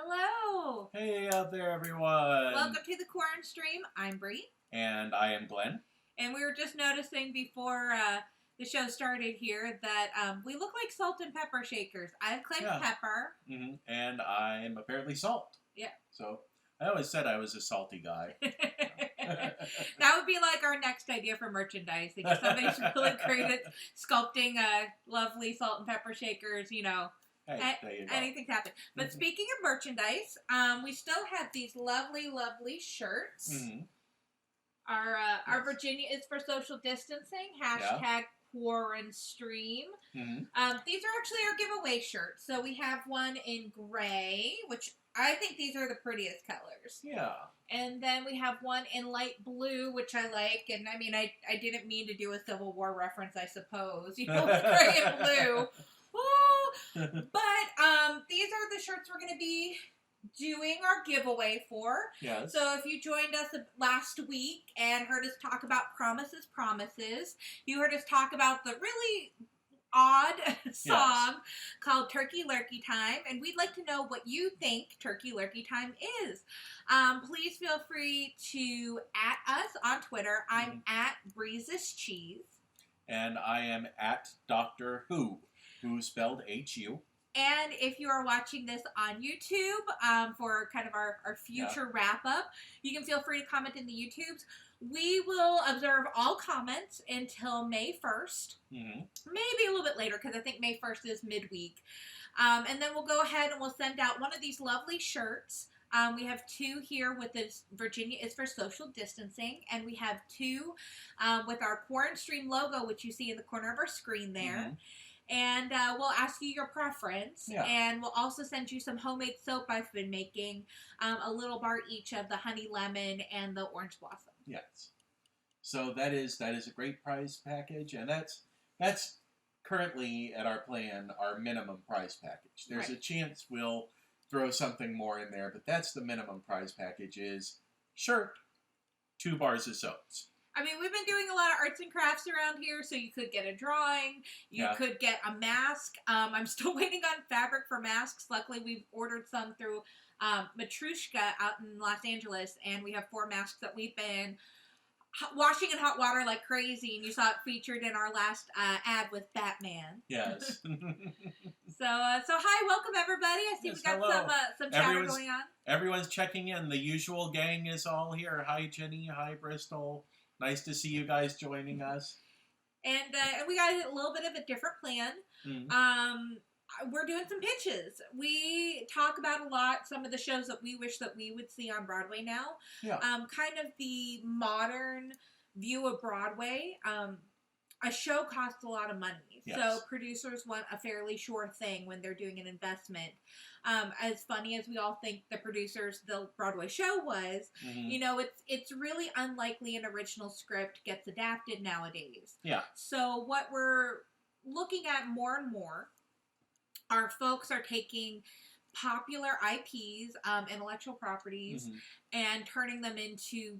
Hello! Hey out there, everyone! Welcome to the QuaranStream. I'm Bree. And I am Glenn. And we were just noticing before the show started here that we look like salt and pepper shakers. I've claimed pepper. Mm-hmm. And I'm apparently salt. Yeah. So, I always said I was a salty guy. That would be like our next idea for merchandising. If somebody's really great at sculpting lovely salt and pepper shakers, you know. Hey, there you go. Anything's happened. But speaking of merchandise, we still have these lovely, lovely shirts. Mm-hmm. Our Virginia is for social distancing. Hashtag QuaranStream. Mm-hmm. These are actually our giveaway shirts. So we have one in gray, which I think these are the prettiest colors. Yeah. And then we have one in light blue, which I like. And I mean, I didn't mean to do a Civil War reference, I suppose. You know, with gray and blue. But these are the shirts we're going to be doing our giveaway for. Yes. So if you joined us last week and heard us talk about Promises, you heard us talk about the really odd song called Turkey Lurkey Time, and we'd like to know what you think Turkey Lurkey Time is. Please feel free to @ us on Twitter. I'm at Breezes Cheese. And I am at Dr. Who spelled H-U. And if you are watching this on YouTube for kind of our future wrap-up, you can feel free to comment in the YouTubes. We will observe all comments until May 1st. Mm-hmm. Maybe a little bit later, because I think May 1st is midweek. And then we'll go ahead and we'll send out one of these lovely shirts. We have two here with this Virginia is for social distancing, and we have two with our QuaranStream logo, which you see in the corner of our screen there. Mm-hmm. And we'll ask you your preference, and we'll also send you some homemade soap I've been making, a little bar each of the honey lemon and the orange blossom. Yes. So that is a great prize package, and that's currently at our plan our minimum prize package. There's a chance we'll throw something more in there, but that's the minimum prize package is shirt, 2 bars of soaps. I mean, we've been doing a lot of arts and crafts around here, so you could get a drawing, you could get a mask. I'm still waiting on fabric for masks. Luckily, we've ordered some through Matrushka out in Los Angeles, and we have 4 masks that we've been washing in hot water like crazy, and you saw it featured in our last ad with Batman. Yes. So hi, welcome everybody. I see we got some chatter going on. Everyone's checking in. The usual gang is all here. Hi, Jenny. Hi, Bristol. Nice to see you guys joining us. And we got a little bit of a different plan. Mm-hmm. We're doing some pitches. We talk about a lot some of the shows that we wish that we would see on Broadway now. Yeah. Kind of the modern view of Broadway. A show costs a lot of money. Yes. So producers want a fairly sure thing when they're doing an investment. As funny as we all think the Broadway show was, you know, it's really unlikely an original script gets adapted nowadays. Yeah. So what we're looking at more and more are folks are taking popular IPs, intellectual properties, and turning them into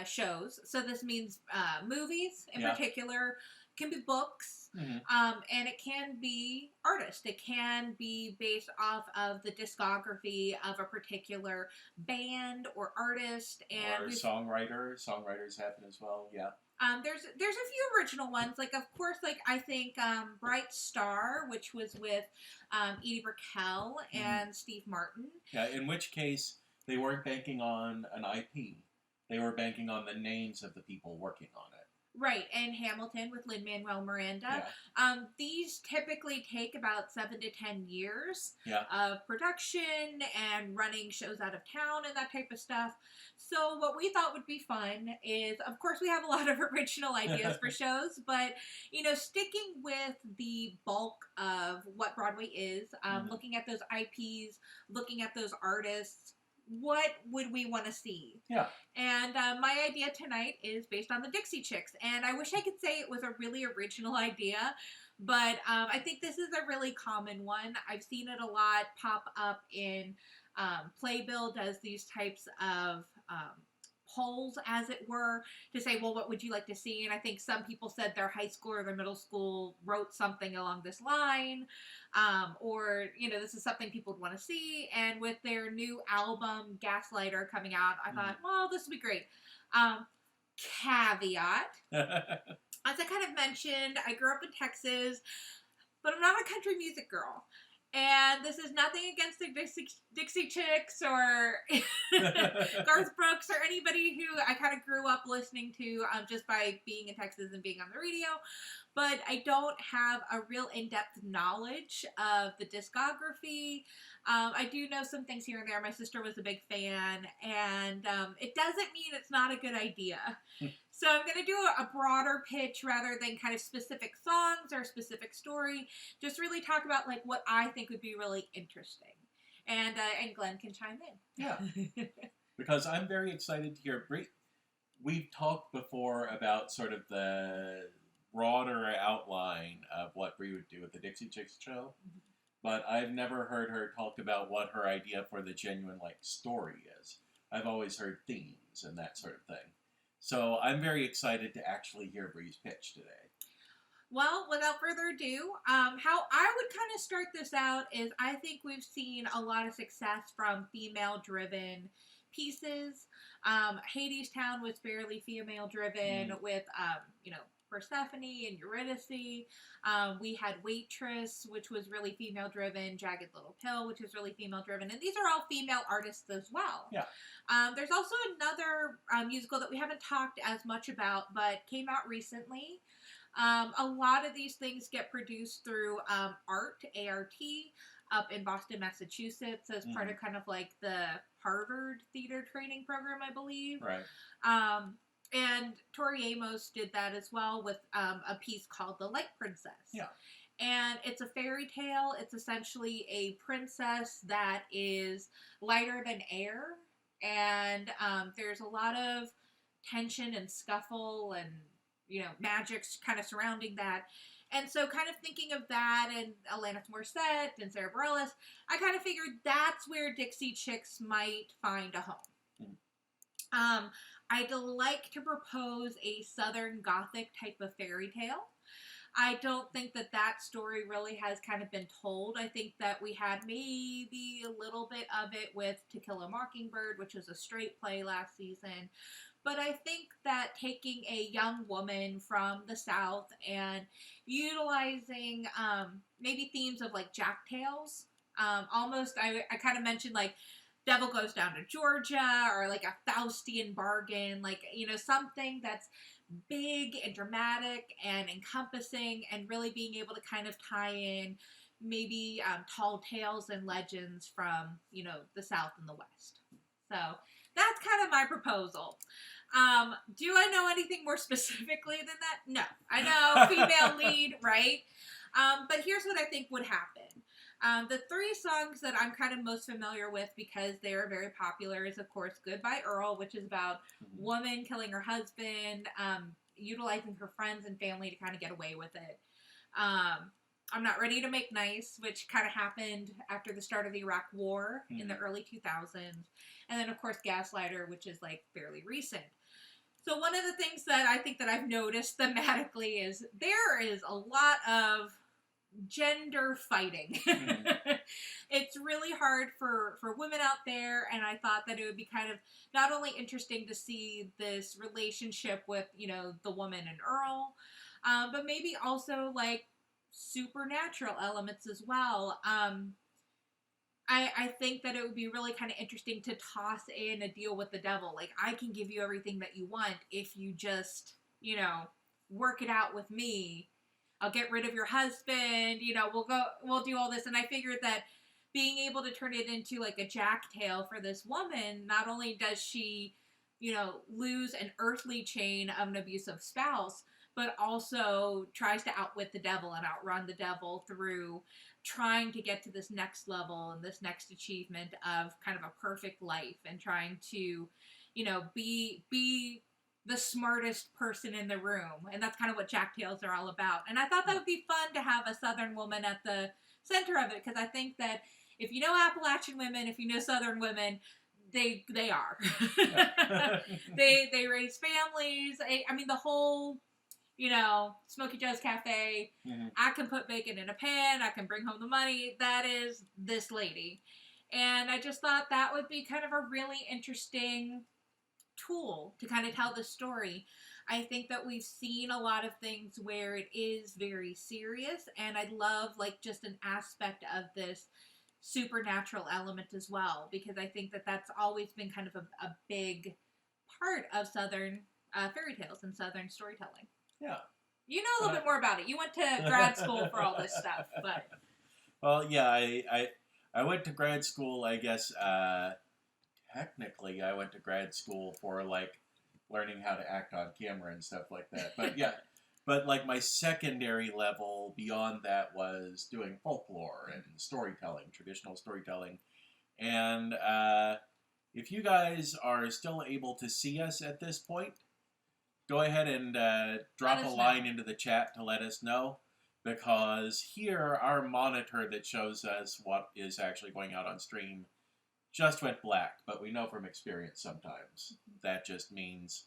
shows. So this means movies in particular. Can be books, and it can be artists. It can be based off of the discography of a particular band or artist, and or songwriters. Songwriters happen as well. Yeah. There's a few original ones, like of course, like I think Bright Star, which was with Edie Brickell and Steve Martin. Yeah. In which case, they weren't banking on an IP. They were banking on the names of the people working on it. Right, and Hamilton with Lin-Manuel Miranda. Yeah. These typically take about 7 to 10 years of production and running shows out of town and that type of stuff. So what we thought would be fun is, of course, we have a lot of original ideas for shows, but, you know, sticking with the bulk of what Broadway is, looking at those IPs, looking at those artists, what would we want to see? Yeah. And my idea tonight is based on the Dixie Chicks. And I wish I could say it was a really original idea, but I think this is a really common one. I've seen it a lot pop up in Playbill does these types of polls, as it were, to say, well, what would you like to see? And I think some people said their high school or their middle school wrote something along this line, or, this is something people would want to see. And with their new album, Gaslighter, coming out, I thought, well, this would be great. Caveat, as I kind of mentioned, I grew up in Texas, but I'm not a country music girl. And this is nothing against the Dixie Chicks or Garth Brooks or anybody who I kind of grew up listening to just by being in Texas and being on the radio. But I don't have a real in-depth knowledge of the discography. I do know some things here and there. My sister was a big fan, and it doesn't mean it's not a good idea. So I'm going to do a broader pitch rather than kind of specific songs or specific story. Just really talk about like what I think would be really interesting. And Glenn can chime in. Yeah. Because I'm very excited to hear. We've talked before about sort of the broader outline of what Brie would do with the Dixie Chicks show. But I've never heard her talk about what her idea for the genuine story is. I've always heard themes and that sort of thing. So I'm very excited to actually hear Brie's pitch today. Well, without further ado, how I would kind of start this out is I think we've seen a lot of success from female-driven pieces. Hadestown was fairly female-driven with, Persephone and Eurydice. We had Waitress, which was really female-driven. Jagged Little Pill, which is really female-driven. And these are all female artists as well. Yeah. There's also another musical that we haven't talked as much about, but came out recently. A lot of these things get produced through ART, A-R-T, up in Boston, Massachusetts, as part of kind of like the Harvard theater training program, I believe. Right. And Tori Amos did that as well with a piece called The Light Princess. Yeah. And it's a fairy tale. It's essentially a princess that is lighter than air. And there's a lot of tension and scuffle and, magic kind of surrounding that. And so kind of thinking of that and Alanis Morissette and Sarah Bareilles, I kind of figured that's where Dixie Chicks might find a home. I'd like to propose a Southern Gothic type of fairy tale. I don't think that story really has kind of been told. I think that we had maybe a little bit of it with To Kill a Mockingbird, which was a straight play last season. But I think that taking a young woman from the South and utilizing maybe themes of like Jack Tales, almost, I kind of mentioned like Devil Goes Down to Georgia or like a Faustian bargain, like, something that's big and dramatic and encompassing and really being able to kind of tie in maybe tall tales and legends from, the South and the West. So that's kind of my proposal. Do I know anything more specifically than that? No. I know, female lead, right? But here's what I think would happen. The three songs that I'm kind of most familiar with because they are very popular is, of course, Goodbye Earl, which is about woman killing her husband, utilizing her friends and family to kind of get away with it. I'm Not Ready to Make Nice, which kind of happened after the start of the Iraq War in the early 2000s. And then, of course, Gaslighter, which is, like, fairly recent. So one of the things that I think that I've noticed thematically is there is a lot of gender fighting. It's really hard for women out there, and I thought that it would be kind of not only interesting to see this relationship with, the woman and Earl, but maybe also, like, supernatural elements as well. I think that it would be really kind of interesting to toss in a deal with the devil. Like, I can give you everything that you want if you just, work it out with me. I'll get rid of your husband, we'll do all this. And I figured that being able to turn it into like a Jack tale for this woman, not only does she, lose an earthly chain of an abusive spouse, but also tries to outwit the devil and outrun the devil through trying to get to this next level and this next achievement of kind of a perfect life and trying to, be the smartest person in the room. And that's kind of what Jack Tales are all about. And I thought that would be fun to have a Southern woman at the center of it, because I think that if you know Appalachian women, if you know Southern women, they are. Yeah. they raise families. I mean, the whole, Smokey Joe's Cafe. Mm-hmm. I can put bacon in a pan. I can bring home the money. That is this lady. And I just thought that would be kind of a really interesting tool to kind of tell the story. I think that we've seen a lot of things where it is very serious, and I love just an aspect of this supernatural element as well, because I think that that's always been kind of a big part of Southern fairy tales and Southern storytelling. Yeah. You know a little bit more about it. You went to grad school for all this stuff, but... Well, yeah, I went to grad school, I guess, technically I went to grad school for, learning how to act on camera and stuff like that. But, yeah, but, my secondary level beyond that was doing folklore and storytelling, traditional storytelling. And if you guys are still able to see us at this point, go ahead and drop a line into the chat to let us know, because here, our monitor that shows us what is actually going out on stream just went black, but we know from experience sometimes that just means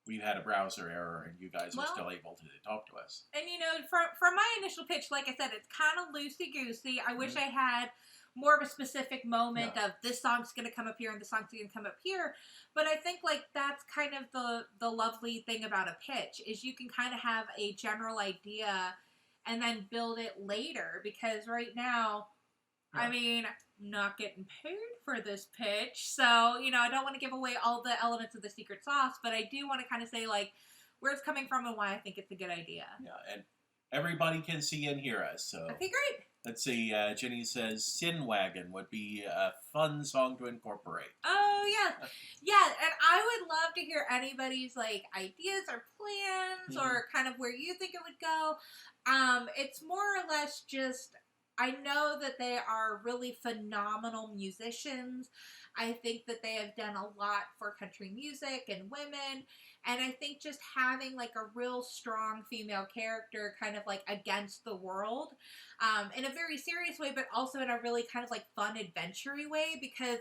we've had a browser error and you guys are still able to talk to us. And from my initial pitch, like I said, it's kind of loosey-goosey. I wish I had more of a specific moment of this song's going to come up here and this song's going to come up here. But I think that's kind of the lovely thing about a pitch, is you can kind of have a general idea and then build it later. Because right now, I mean, I'm not getting paid for this pitch. So, I don't want to give away all the elements of the secret sauce, but I do want to kind of say where it's coming from and why I think it's a good idea. Yeah, and everybody can see and hear us. So okay, great. Let's see, Jenny says Sin Wagon would be a fun song to incorporate. Oh, yeah. Yeah, and I would love to hear anybody's, ideas or plans or kind of where you think it would go. It's more or less just, I know that they are really phenomenal musicians. I think that they have done a lot for country music and women. And I think just having a real strong female character kind of against the world in a very serious way, but also in a really kind of fun adventure-y way, because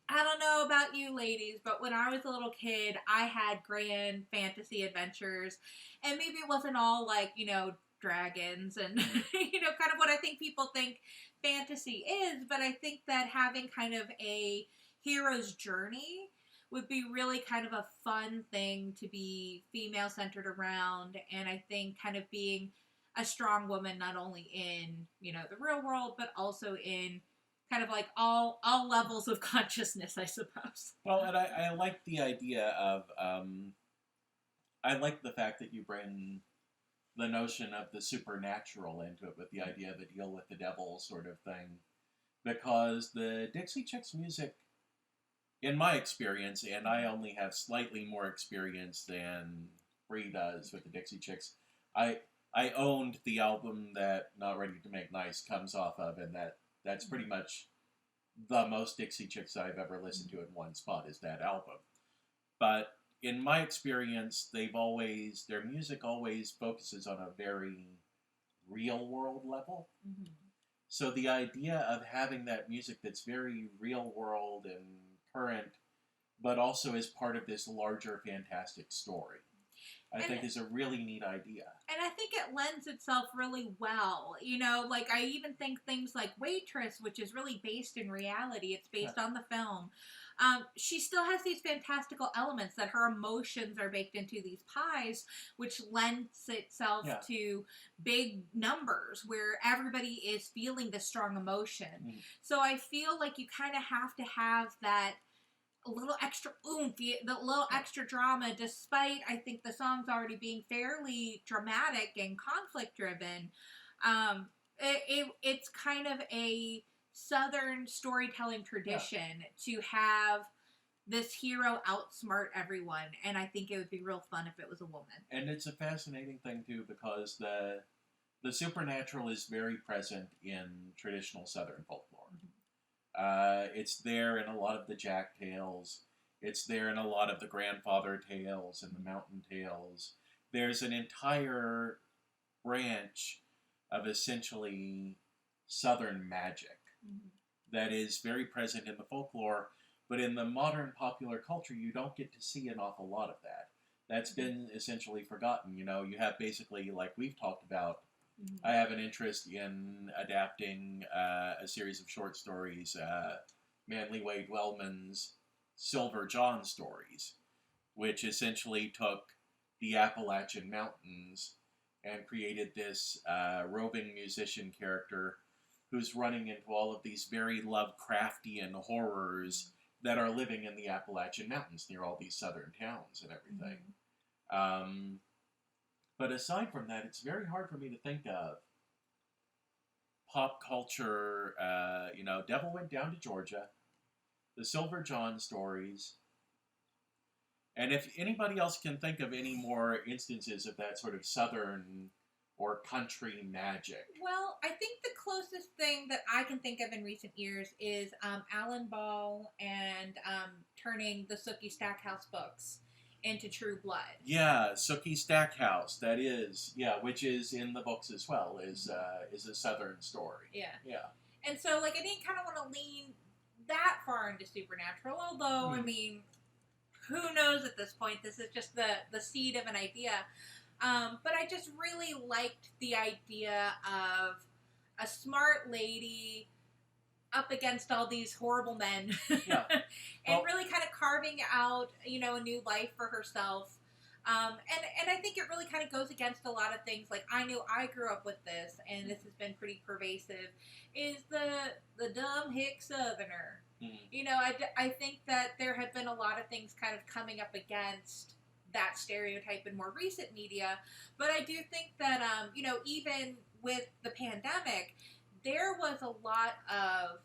I don't know about you ladies, but when I was a little kid, I had grand fantasy adventures, and maybe it wasn't all dragons and, kind of what I think people think fantasy is, but I think that having kind of a hero's journey would be really kind of a fun thing to be female-centered around, and I think kind of being a strong woman not only in, the real world, but also in kind of all levels of consciousness, I suppose. Well, and I like the idea of, I like the fact that you bring the notion of the supernatural into it, with the idea of the deal with the devil sort of thing, because the Dixie Chicks music, in my experience, and I only have slightly more experience than Bree does with the Dixie Chicks, I owned the album that Not Ready to Make Nice comes off of, and that's pretty much the most Dixie Chicks I've ever listened to in one spot is that album. But in my experience, their music always focuses on a very real world level. Mm-hmm. So the idea of having that music that's very real world and current, but also is part of this larger fantastic story, I think is a really neat idea. And I think it lends itself really well. I even think things like Waitress, which is really based in reality. It's based on the film. She still has these fantastical elements that her emotions are baked into these pies, which lends itself to big numbers where everybody is feeling this strong emotion. Mm. So I feel like you kind of have to have that a little extra oomph, the little extra drama, despite, I think, the songs already being fairly dramatic and conflict-driven. It's kind of a Southern storytelling tradition to have this hero outsmart everyone, and I think it would be real fun if it was a woman. And it's a fascinating thing, too, because the supernatural is very present in traditional Southern folklore. Mm-hmm. It's there in a lot of the Jack tales. It's there in a lot of the grandfather tales and the mountain tales. There's an entire branch of essentially Southern magic that is very present in the folklore, But in the modern popular culture, you don't get to see an awful lot of that. That's been essentially forgotten. You know, you have basically, like we've talked about, I have an interest in adapting a series of short stories, Manly Wade Wellman's Silver John stories, which essentially took the Appalachian Mountains and created this roving musician character who's running into all of these very Lovecraftian horrors that are living in the Appalachian Mountains near all these southern towns and everything. But aside from that, it's very hard for me to think of pop culture, you know, Devil Went Down to Georgia, the Silver John stories, and if anybody else can think of any more instances of that sort of southern or country magic. Well, I think the closest thing that I can think of in recent years is Alan Ball and turning the Sookie Stackhouse books into True Blood. Yeah, Sookie Stackhouse, that is, which is in the books as well, is a southern story. Yeah. And so, like, I didn't kind of want to lean that far into supernatural, although, I mean, who knows at this point? This is just the seed of an idea. But I just really liked the idea of a smart lady up against all these horrible men. Yeah. And really kind of carving out, you know, a new life for herself. And I think it really kind of goes against a lot of things. Like, I knew I grew up with this, and this has been pretty pervasive, is the dumb hick southerner. You know, I think that there have been a lot of things kind of coming up against that stereotype in more recent media. But I do think that, you know, even with the pandemic, there was a lot of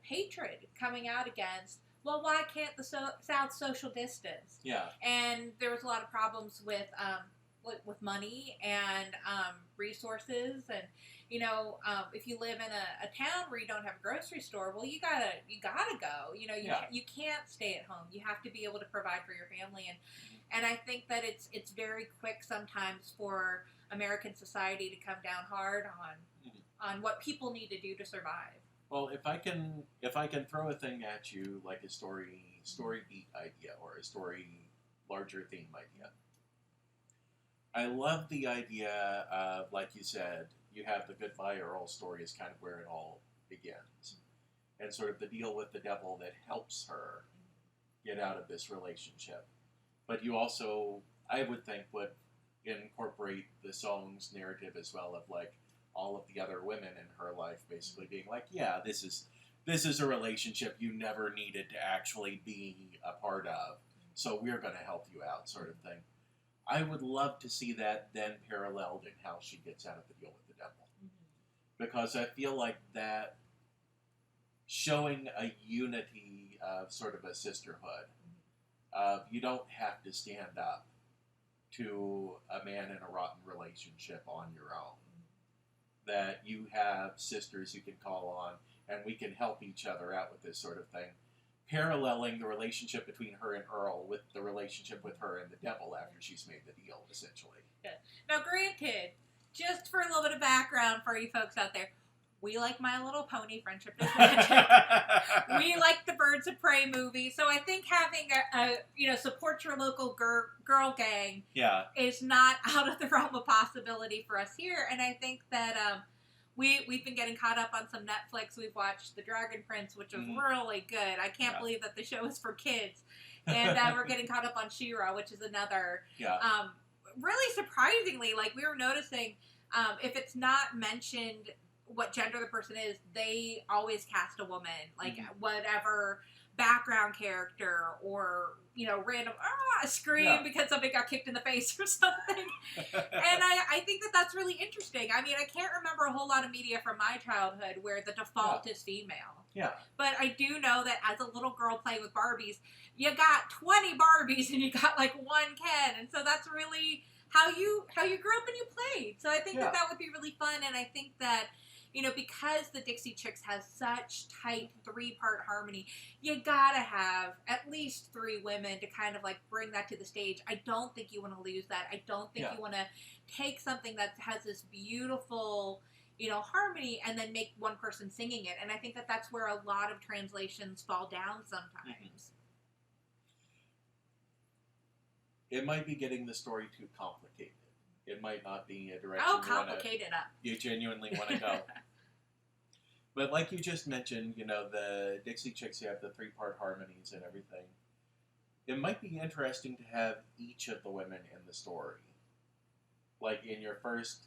hatred coming out against, well, why can't the South social distance? Yeah. And there was a lot of problems with money and resources, and you know, if you live in a town where you don't have a grocery store, well, you gotta go. You know, you can't stay at home. You have to be able to provide for your family, and I think that it's very quick sometimes for American society to come down hard on what people need to do to survive. Well, if I can throw a thing at you like a story beat idea or a story larger theme idea. I love the idea of, like you said, you have the Goodbye Earl story is kind of where it all begins. And sort of the deal with the devil that helps her get out of this relationship. But you also, I would think, would incorporate the song's narrative as well of, like, all of the other women in her life basically being like, yeah, this is a relationship you never needed to actually be a part of, so we're going to help you out, sort of thing. I would love to see that then paralleled in how she gets out of the deal with the devil. Because I feel like that showing a unity of sort of a sisterhood, you don't have to stand up to a man in a rotten relationship on your own. That you have sisters you can call on, and we can help each other out with this sort of thing. Paralleling the relationship between her and Earl with the relationship with her and the devil after she's made the deal, essentially. Yeah. Now, granted, just for a little bit of background for you folks out there, we like My Little Pony, Friendship is Magic. We like the Birds of Prey movie, so I think having a support your local girl gang is not out of the realm of possibility for us here. And I think that we've been getting caught up on some Netflix. We've watched The Dragon Prince, which was really good. I can't believe that the show is for kids. And we're getting caught up on She-Ra, which is another. Really surprisingly, like, we were noticing, if it's not mentioned what gender the person is, they always cast a woman, like whatever background character, or random scream because somebody got kicked in the face or something. And I think that that's really interesting. I mean, I can't remember a whole lot of media from my childhood where the default is female. But I do know that as a little girl playing with Barbies, you got 20 Barbies and you got like one Ken, and so that's really how you grew up and you played. So I think that would be really fun, and I think that because the Dixie Chicks has such tight 3-part harmony, you gotta have at least 3 women to kind of like bring that to the stage. I don't think you want to lose that. I don't think you want to take something that has this beautiful, harmony, and then make one person singing it. And I think that that's where a lot of translations fall down sometimes. It might be getting the story too complicated. It might not be a direction you genuinely want to go. But like you just mentioned, the Dixie Chicks, you have the 3-part harmonies and everything. It might be interesting to have each of the women in the story. Like in your first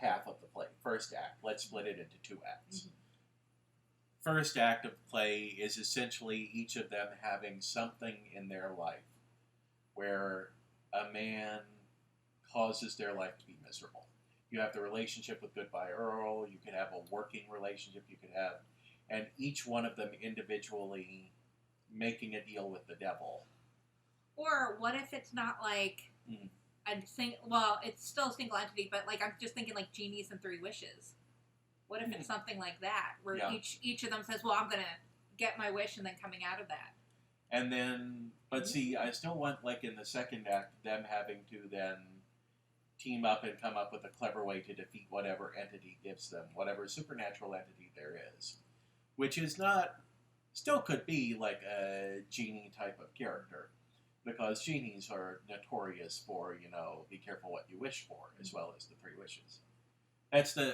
half of the play, first act, let's split it into 2 acts. Mm-hmm. First act of the play is essentially each of them having something in their life where a man causes their life to be miserable. You have the relationship with Goodbye Earl, you could have a working relationship, and each one of them individually making a deal with the devil. Or what if it's not like it's still a single entity, but like I'm just thinking like genies and 3 wishes. What if it's something like that, where each of them says, well, I'm going to get my wish, and then coming out of that. And then, but see, I still want, like in the second act, them having to then team up and come up with a clever way to defeat whatever entity gives them, whatever supernatural entity there is. Which is not, still could be like a genie type of character. Because genies are notorious for, be careful what you wish for, as well as the 3 wishes. That's 3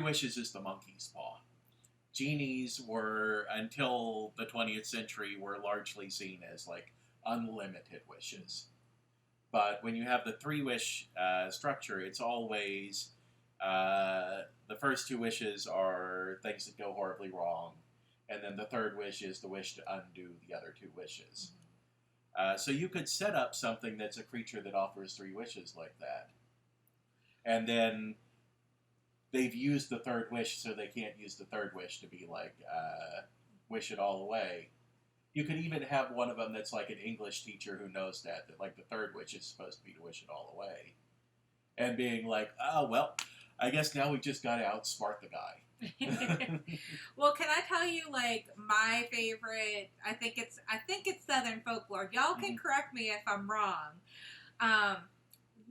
wishes is the monkey's paw. Genies were, until the 20th century, were largely seen as like unlimited wishes. But when you have the 3-wish structure, it's always, the first 2 wishes are things that go horribly wrong. And then the 3rd wish is the wish to undo the other 2 wishes. So you could set up something that's a creature that offers 3 wishes like that. And then they've used the 3rd wish, so they can't use the 3rd wish to be like, wish it all away. You could even have one of them that's like an English teacher who knows that like the 3rd wish is supposed to be to wish it all away. And being like, oh, well, I guess now we just got to outsmart the guy. Well, can I tell you, like, my favorite, I think it's Southern folklore. Y'all can correct me if I'm wrong.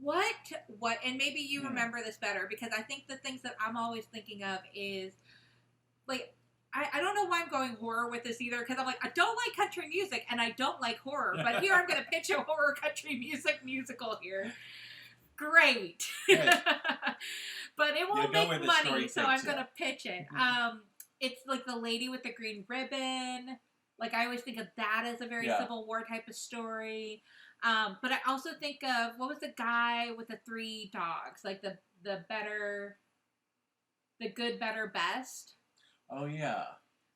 What, and maybe you remember this better, because I think the things that I'm always thinking of is, like, I don't know why I'm going horror with this either, because I'm like, I don't like country music, and I don't like horror, but here I'm going to pitch a horror country musical here. Great. But it won't make money, so I'm going to pitch it. It's like The Lady with the Green Ribbon. Like, I always think of that as a very Civil War type of story. But I also think of, what was the guy with the 3 dogs? Like, the good, better, best. Oh, yeah.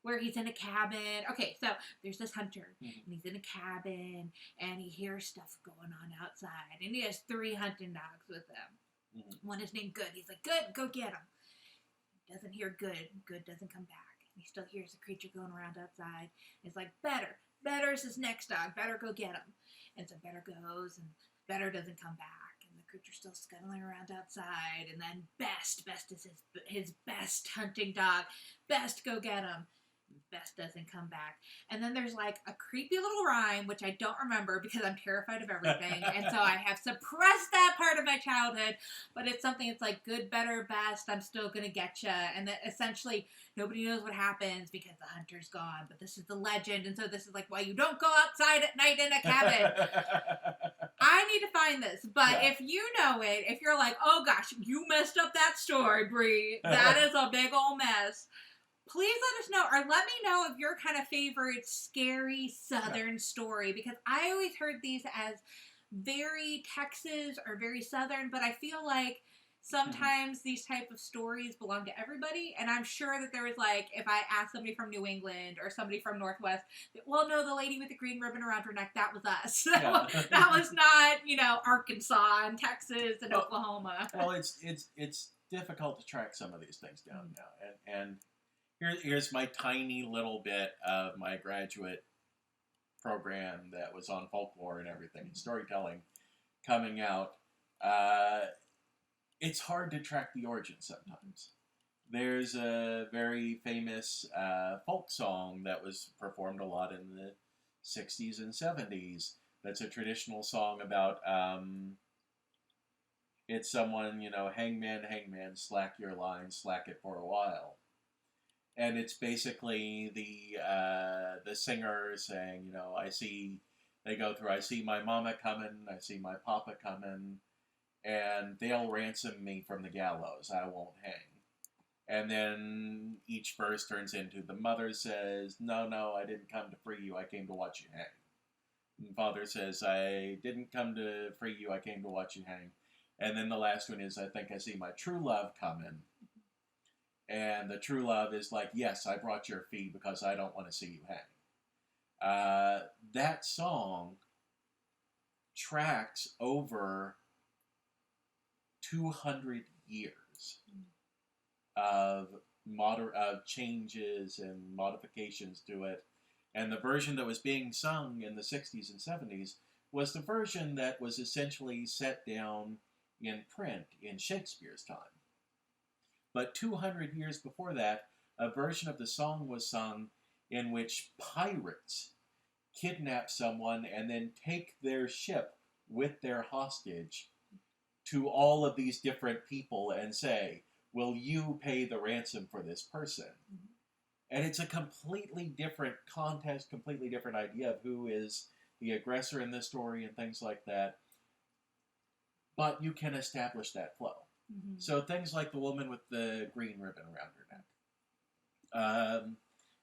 Where he's in a cabin. Okay, so there's this hunter, and he's in a cabin, and he hears stuff going on outside, and he has 3 hunting dogs with him. One is named Good. He's like, Good, go get him. He doesn't hear Good. Good doesn't come back. He still hears a creature going around outside. It's like, Better. Better's his next dog. Better, go get him. And so Better goes, and Better doesn't come back. And the creature's still scuttling around outside. And then Best is his best hunting dog. Best, go get him. Best doesn't come back. And then there's like a creepy little rhyme, which I don't remember because I'm terrified of everything. And so I have suppressed that part of my childhood. But it's something that's like, good, better, best, I'm still going to get you. And that essentially nobody knows what happens because the hunter's gone. But this is the legend. And so this is like why you don't go outside at night in a cabin. I need to find this. But if you know it, if you're like, oh gosh, you messed up that story, Bree. That is a big old mess. Please let us know, or let me know of your kind of favorite scary Southern story, because I always heard these as very Texas or very Southern, but I feel like sometimes these type of stories belong to everybody, and I'm sure that there was like, if I asked somebody from New England or somebody from Northwest, well, no, the lady with the green ribbon around her neck, that was us. That was not, Arkansas and Texas and Oklahoma. Well, it's difficult to track some of these things down now, and here's my tiny little bit of my graduate program that was on folklore and everything, and storytelling coming out. It's hard to track the origin sometimes. There's a very famous folk song that was performed a lot in the 60s and 70s. That's a traditional song about It's someone, hangman, hangman, slack your line, slack it for a while. And it's basically the singer saying, I see my mama coming, I see my papa coming, and they'll ransom me from the gallows. I won't hang. And then each verse turns into the mother says, no, I didn't come to free you, I came to watch you hang. And father says, I didn't come to free you, I came to watch you hang. And then the last one is, I think I see my true love coming. And the true love is like, yes, I brought your fee because I don't want to see you hang. That song tracks over 200 years of changes and modifications to it. And the version that was being sung in the 60s and 70s was the version that was essentially set down in print in Shakespeare's time. But 200 years before that, a version of the song was sung in which pirates kidnap someone and then take their ship with their hostage to all of these different people and say, will you pay the ransom for this person? Mm-hmm. And it's a completely different context, completely different idea of who is the aggressor in this story and things like that. But you can establish that flow. Mm-hmm. So things like the woman with the green ribbon around her neck.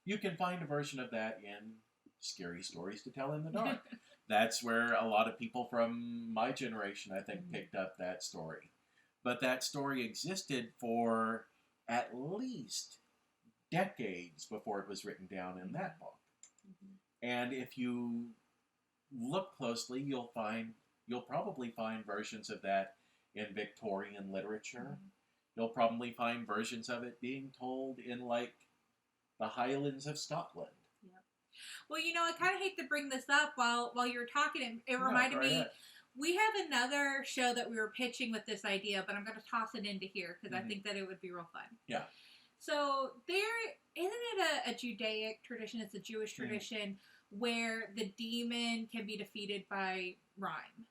You can find a version of that in Scary Stories to Tell in the Dark. That's where a lot of people from my generation, I think, picked up that story. But that story existed for at least decades before it was written down in that book. Mm-hmm. And if you look closely, you'll probably find versions of that in Victorian literature. Mm-hmm. You'll probably find versions of it being told in, like, the Highlands of Scotland. Yeah. Well, I kind of hate to bring this up while you were talking. It reminded me, we have another show that we were pitching with this idea, but I'm going to toss it into here because I think that it would be real fun. Yeah. So isn't it a Judaic tradition? It's a Jewish tradition where the demon can be defeated by rhyme.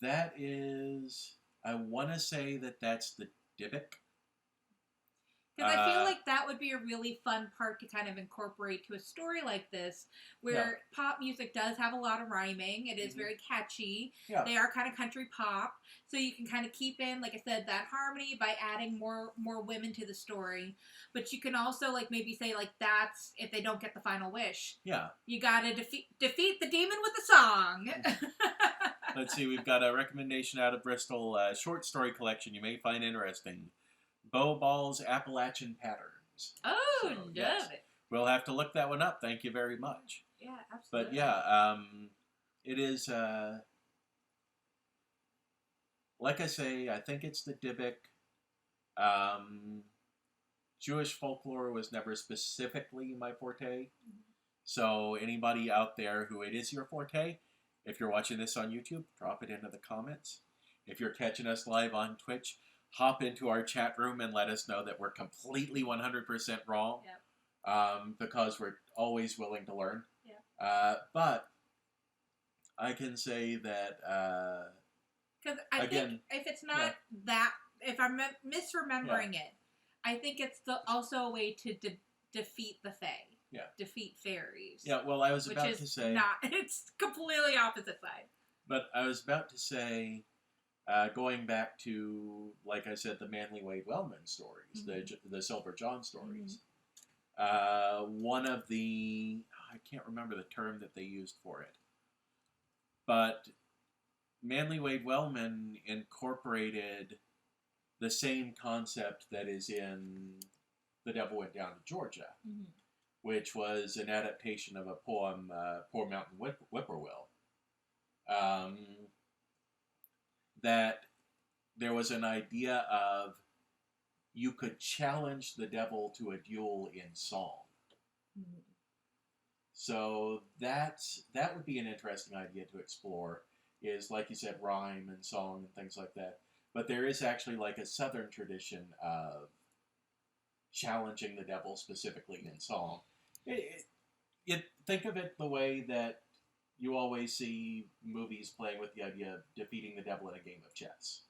That is, I want to say that's the Dybbuk. Because I feel like that would be a really fun part to kind of incorporate to a story like this, where pop music does have a lot of rhyming. It is very catchy. Yeah. They are kind of country pop. So you can kind of keep in, like I said, that harmony by adding more women to the story. But you can also, like, maybe say, like, that's if they don't get the final wish. Yeah. You got to defeat the demon with a song. Let's see, we've got a recommendation out of Bristol, short story collection you may find interesting. Beau Ball's Appalachian Patterns. Oh, so, love it. We'll have to look that one up. Thank you very much. Yeah, absolutely. But it is, like I say, I think it's the Dybbuk. Jewish folklore was never specifically my forte. Mm-hmm. So anybody out there who it is your forte, if you're watching this on YouTube, drop it into the comments. If you're catching us live on Twitch, hop into our chat room and let us know that we're completely 100% wrong. Yep. Because we're always willing to learn. Yep. But I can say that... Because I think if it's not if I'm misremembering it, I think it's also a way to defeat the Fae. Yeah. Defeat fairies. Yeah, well, I was about to say... It's completely opposite side. But I was about to say... going back to, like I said, the Manly Wade Wellman stories, the Silver John stories. One of the, I can't remember the term that they used for it, but Manly Wade Wellman incorporated the same concept that is in The Devil Went Down to Georgia, which was an adaptation of a poem, Poor Mountain Whippoorwill. That there was an idea of you could challenge the devil to a duel in song. Mm-hmm. So that would be an interesting idea to explore, is, like you said, rhyme and song and things like that. But there is actually like a Southern tradition of challenging the devil specifically in song. Think of it the way that you always see movies playing with the idea of defeating the devil in a game of chess.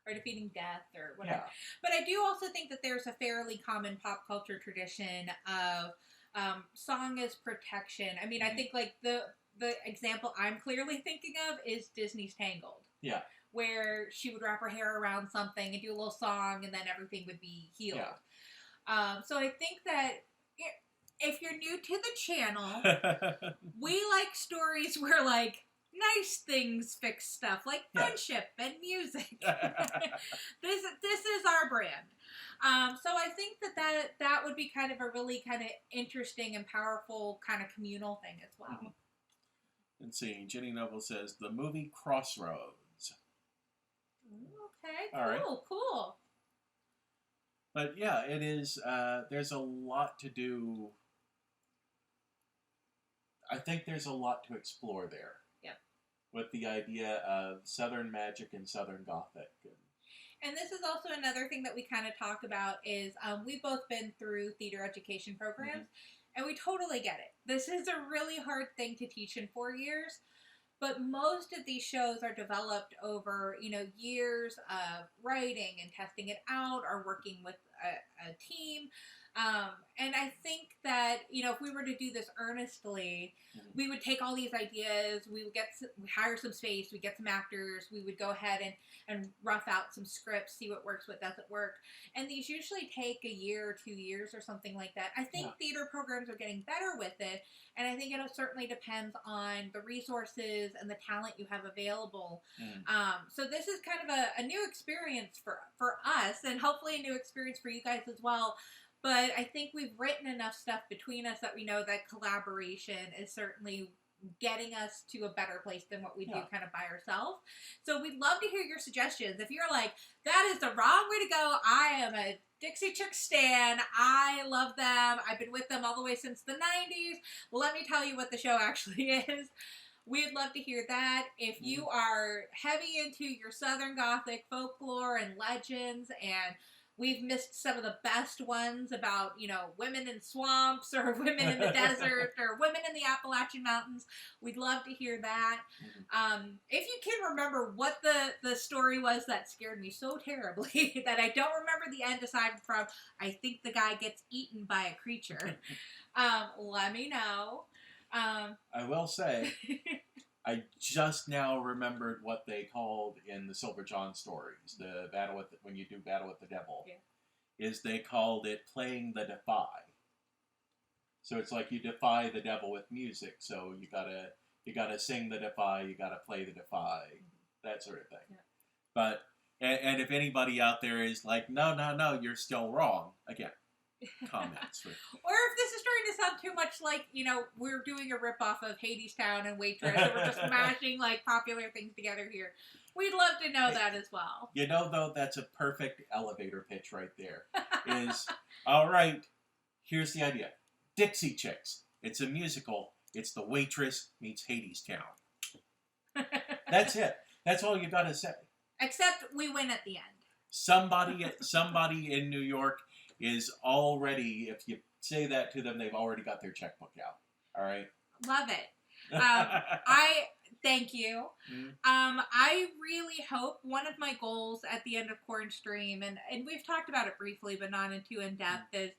Or defeating death or whatever. Yeah. But I do also think that there's a fairly common pop culture tradition of song as protection. I mean, I think like the example I'm clearly thinking of is Disney's Tangled. Yeah. Where she would wrap her hair around something and do a little song and then everything would be healed. Yeah. So I think that if you're new to the channel, we like stories where like nice things fix stuff like friendship and music. This is our brand. So I think that would be kind of a really kind of interesting and powerful kind of communal thing as well. Mm-hmm. Let's see. Jenny Noble says the movie Crossroads. Okay, cool. But yeah, it is. There's a lot to do. I think there's a lot to explore there. With the idea of Southern magic and Southern Gothic. And this is also another thing that we kind of talk about is we've both been through theater education programs, and we totally get it. This is a really hard thing to teach in 4 years, but most of these shows are developed over, years of writing and testing it out or working with a team. And I think that, if we were to do this earnestly, we would take all these ideas, we would hire some space, we'd get some actors, we would go ahead and rough out some scripts, see what works, what doesn't work. And these usually take a year or 2 years or something like that. I think theater programs are getting better with it, and I think it certainly depends on the resources and the talent you have available. So this is kind of a new experience for us, and hopefully a new experience for you guys as well. But I think we've written enough stuff between us that we know that collaboration is certainly getting us to a better place than what we do kind of by ourselves. So we'd love to hear your suggestions. If you're like, that is the wrong way to go, I am a Dixie Chicks stan, I love them, I've been with them all the way since the 90s, well, let me tell you what the show actually is. We'd love to hear that. If you are heavy into your Southern Gothic folklore and legends, and we've missed some of the best ones about, women in swamps or women in the desert or women in the Appalachian Mountains, we'd love to hear that. If you can remember what the story was that scared me so terribly that I don't remember the end aside from I think the guy gets eaten by a creature, let me know. I will say, I just now remembered what they called in the Silver John stories, the battle with when you do battle with the devil, is they called it playing the defy. So it's like you defy the devil with music. So you gotta sing the defy, you gotta play the defy, that sort of thing. Yeah. But and if anybody out there is like, no, you're still wrong. Again, comments. Or if this is starting to sound too much like, we're doing a ripoff of Hadestown and Waitress, and we're just mashing like popular things together here, we'd love to know that as well. Though, that's a perfect elevator pitch right there. Is, all right, here's the idea. Dixie Chicks. It's a musical. It's the Waitress meets Hadestown. That's it. That's all you gotta say. Except we win at the end. Somebody in New York is already, if you say that to them, they've already got their checkbook out. All right? Love it. I thank you. I really hope one of my goals at the end of QuaranStream, and we've talked about it briefly, but not too in depth, is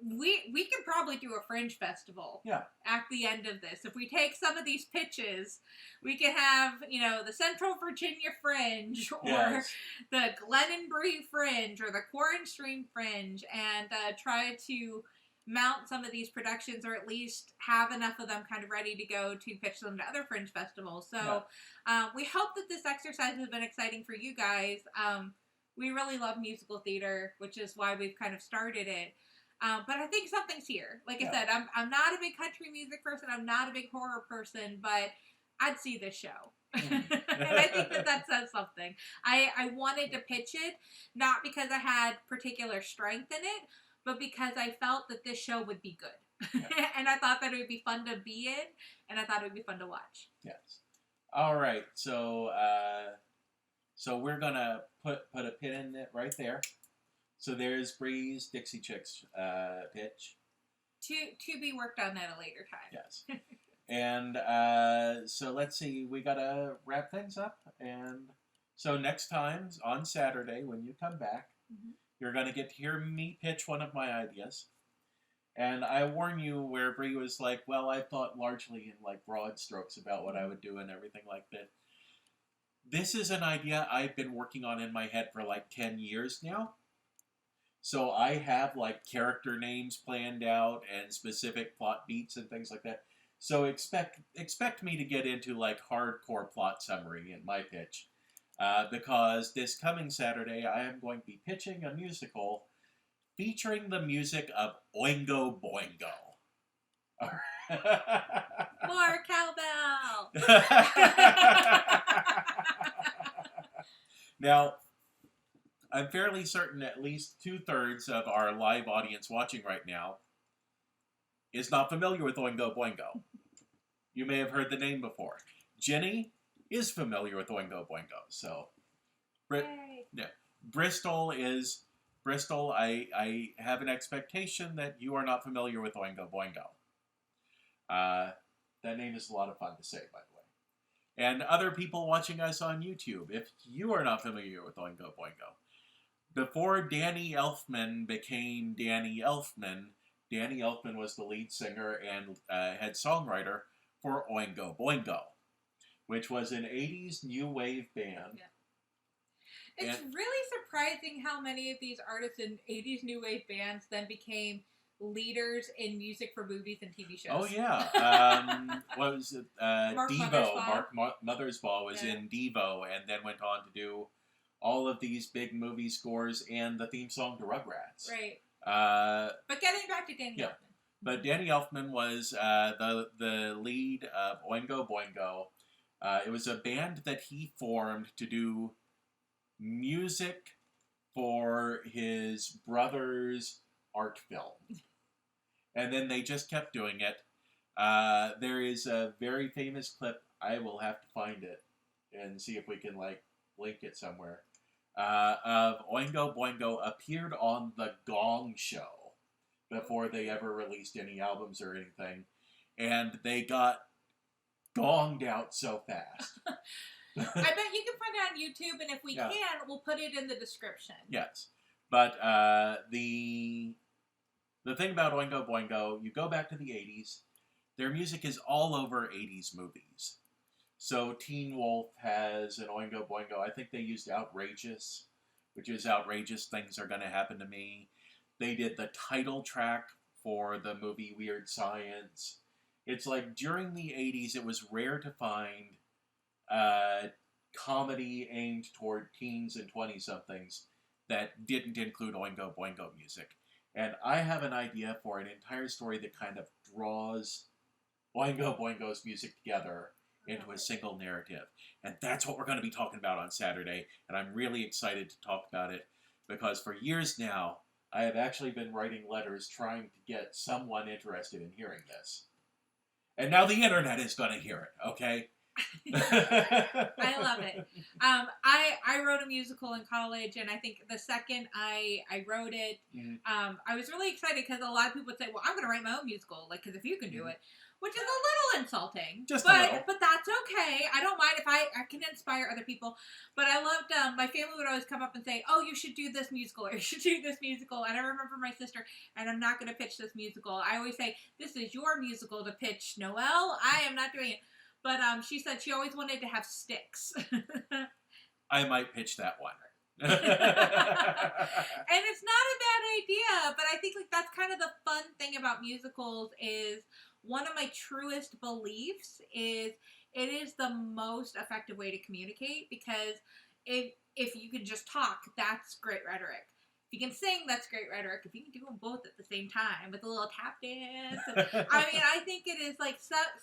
we could probably do a Fringe Festival at the end of this. If we take some of these pitches, we could have, the Central Virginia Fringe, or the Glenonbury Fringe, or the QuaranStream Fringe, and try to mount some of these productions, or at least have enough of them kind of ready to go to pitch them to other Fringe festivals. So we hope that this exercise has been exciting for you guys. We really love musical theater, which is why we've kind of started it. But I think something's here. Like I said, I'm not a big country music person. I'm not a big horror person, but I'd see this show. And I think that says something. I wanted to pitch it, not because I had particular strength in it, but because I felt that this show would be good. And I thought that it would be fun to be in, and I thought it would be fun to watch. Yes. All right. So we're going to put a pin in it right there. So there's Bree's Dixie Chicks pitch. To be worked on at a later time. Yes. And so let's see, we got to wrap things up. And so next time, on Saturday, when you come back, you're going to get to hear me pitch one of my ideas. And I warn you where Bree was like, well, I thought largely in like broad strokes about what I would do and everything like that. This is an idea I've been working on in my head for like 10 years now. So I have like character names planned out and specific plot beats and things like that. So expect me to get into like hardcore plot summary in my pitch. Because this coming Saturday, I am going to be pitching a musical featuring the music of Oingo Boingo. More cowbell! Now, I'm fairly certain at least 2/3 of our live audience watching right now is not familiar with Oingo Boingo. You may have heard the name before. Jenny is familiar with Oingo Boingo, so Bristol, I have an expectation that you are not familiar with Oingo Boingo. That name is a lot of fun to say, by the way. And other people watching us on YouTube, if you are not familiar with Oingo Boingo, before Danny Elfman became Danny Elfman was the lead singer and head songwriter for Oingo Boingo, which was an 80s new wave band. Yeah. It's really surprising how many of these artists in 80s new wave bands then became leaders in music for movies and TV shows. Oh, yeah. What was it? Devo. Mark Mothersbaugh was in Devo and then went on to do all of these big movie scores and the theme song to Rugrats. Right. But getting back to Danny Elfman. But Danny Elfman was the lead of Oingo Boingo. It was a band that he formed to do music for his brother's art film. And then they just kept doing it. There is a very famous clip. I will have to find it and see if we can link it somewhere. Of Oingo Boingo appeared on The Gong Show before they ever released any albums or anything. And they got gonged out so fast. I bet you can find it on YouTube, and if we can, we'll put it in the description. Yes. But the thing about Oingo Boingo, you go back to the 80s, their music is all over 80s movies. So Teen Wolf has an Oingo Boingo. I think they used Outrageous, which is Outrageous Things Are Gonna Happen to Me. They did the title track for the movie Weird Science. It's like during the 80s, it was rare to find comedy aimed toward teens and 20-somethings that didn't include Oingo Boingo music. And I have an idea for an entire story that kind of draws Oingo Boingo's music together into a single narrative. And that's what we're going to be talking about on Saturday. And I'm really excited to talk about it because for years now, I have actually been writing letters trying to get someone interested in hearing this. And now the internet is going to hear it, okay? I love it. I wrote a musical in college, and I think the second I wrote it, I was really excited because a lot of people would say, well, I'm going to write my own musical, because if you can do it, which is a little insulting. Just a little. But that's okay. I don't mind if I can inspire other people. But I loved, my family would always come up and say, oh, you should do this musical, or you should do this musical. And I remember my sister, and I'm not going to pitch this musical. I always say, this is your musical to pitch, Noelle. I am not doing it. But she said she always wanted to have sticks. I might pitch that one. And it's not a bad idea, but I think that's kind of the fun thing about musicals is one of my truest beliefs is it is the most effective way to communicate because if you can just talk, that's great rhetoric. If you can sing, that's great rhetoric. If you can do them both at the same time with a little tap dance. I think it is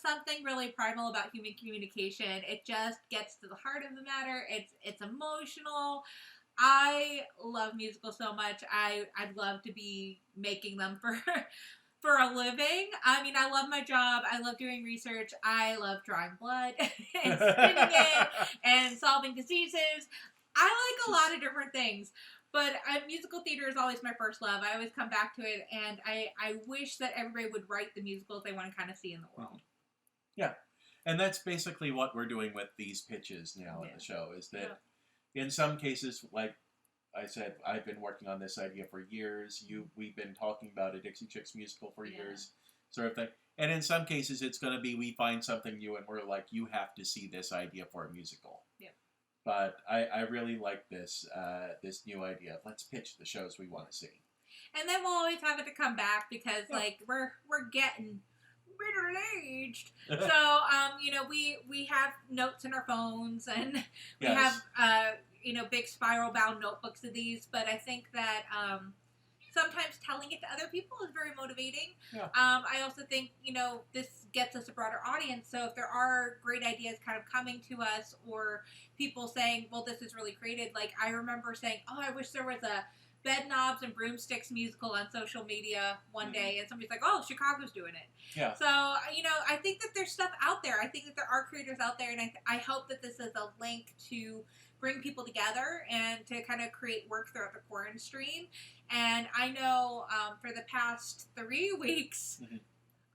something really primal about human communication. It just gets to the heart of the matter. It's emotional. I love musicals so much. I'd love to be making them for a living. I love my job. I love doing research. I love drawing blood and spinning it and solving diseases. I like a lot of different things. But musical theater is always my first love. I always come back to it, and I wish that everybody would write the musicals they want to kind of see in the world. Yeah. And that's basically what we're doing with these pitches now in the show, is that in some cases, like I said, I've been working on this idea for years. We've been talking about a Dixie Chicks musical for years, sort of thing. And in some cases, it's going to be we find something new and we're like, you have to see this idea for a musical. Yeah. But I really like this this new idea of let's pitch the shows we want to see. And then we'll always have it to come back because like we're getting middle aged. So we have notes in our phones and we have big spiral bound notebooks of these. But I think that sometimes telling it to other people is very motivating. Yeah. I also think, this gets us a broader audience. So if there are great ideas kind of coming to us or people saying, well, this is really creative. Like I remember saying, oh, I wish there was a Bed Knobs and Broomsticks musical on social media one day. And somebody's like, oh, Chicago's doing it. Yeah. So, I think that there's stuff out there. I think that there are creators out there. And I hope that this is a link to bring people together and to kind of create work throughout the QuaranStream. And I know for the past 3 weeks,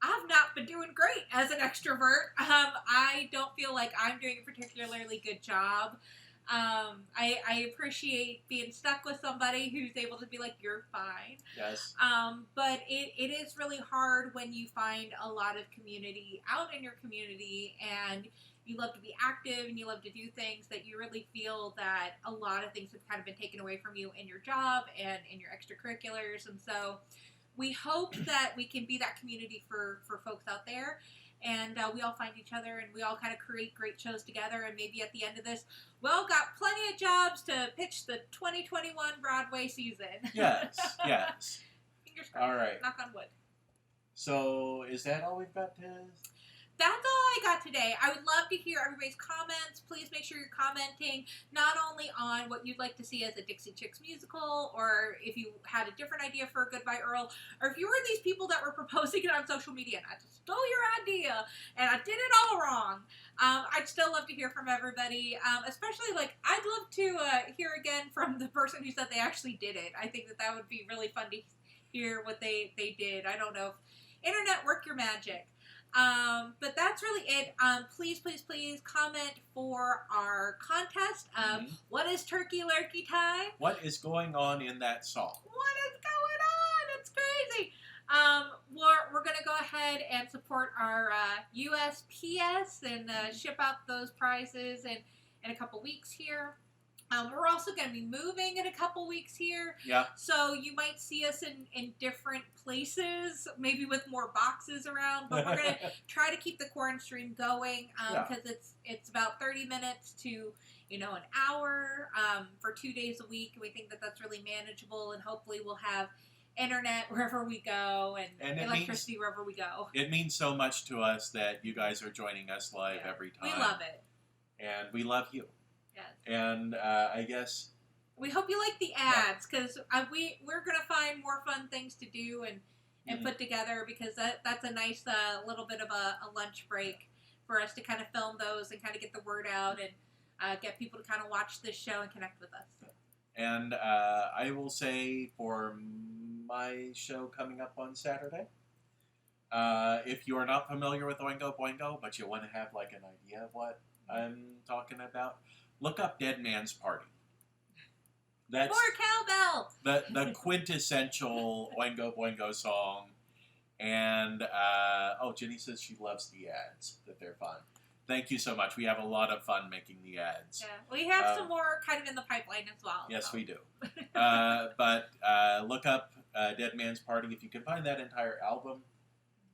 I've not been doing great as an extrovert. I don't feel like I'm doing a particularly good job. I appreciate being stuck with somebody who's able to be like, you're fine. Yes. But it is really hard when you find a lot of community out in your community and you love to be active and you love to do things that you really feel that a lot of things have kind of been taken away from you in your job and in your extracurriculars. And so we hope that we can be that community for folks out there. And we all find each other and we all kind of create great shows together. And maybe at the end of this, we all got plenty of jobs to pitch the 2021 Broadway season. Yes, yes. Fingers crossed. All right. Knock on wood. So is that all we've got to... That's all I got today. I would love to hear everybody's comments. Please make sure you're commenting not only on what you'd like to see as a Dixie Chicks musical, or if you had a different idea for Goodbye Earl, or if you were these people that were proposing it on social media and I just stole your idea and I did it all wrong. I'd still love to hear from everybody, especially I'd love to hear again from the person who said they actually did it. I think that would be really fun to hear what they did. I don't know. Internet, work your magic. But that's really it. Please, please, please comment for our contest of what is turkey lurkey time? What is going on in that song? What is going on? It's crazy. We're going to go ahead and support our USPS and ship out those prizes in a couple weeks here. We're also going to be moving in a couple weeks here. Yeah. So you might see us in different places, maybe with more boxes around. But we're going to try to keep the QuaranStream going because it's about 30 minutes to an hour for 2 days a week. We think that that's really manageable, and hopefully we'll have internet wherever we go and electricity wherever we go. It means so much to us that you guys are joining us live every time. We love it. And we love you. Yes. And I guess we hope you like the ads because we're gonna find more fun things to do and put together because that's a nice little bit of a lunch break for us to kind of film those and kind of get the word out and get people to kind of watch this show and connect with us. And I will say for my show coming up on Saturday, if you are not familiar with Oingo Boingo but you want to have an idea of what I'm talking about, look up Dead Man's Party. That's more cowbell! The quintessential Oingo Boingo song. And, Jenny says she loves the ads, that they're fun. Thank you so much. We have a lot of fun making the ads. Yeah, we have some more kind of in the pipeline as well. Yes, we do. But look up Dead Man's Party. If you can find that entire album,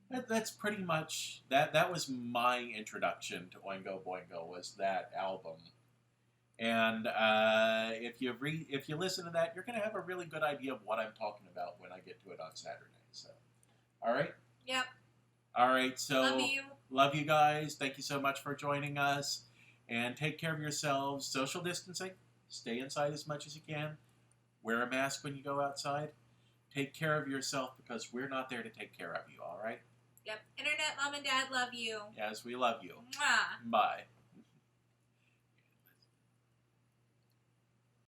that's pretty much... That was my introduction to Oingo Boingo, was that album. And if you listen to that, you're going to have a really good idea of what I'm talking about when I get to it on Saturday. So, all right? Yep. All right, so love you. Love you guys. Thank you so much for joining us. And take care of yourselves. Social distancing. Stay inside as much as you can. Wear a mask when you go outside. Take care of yourself because we're not there to take care of you, all right? Yep. Internet, Mom and Dad love you. Yes, we love you. Mwah. Bye.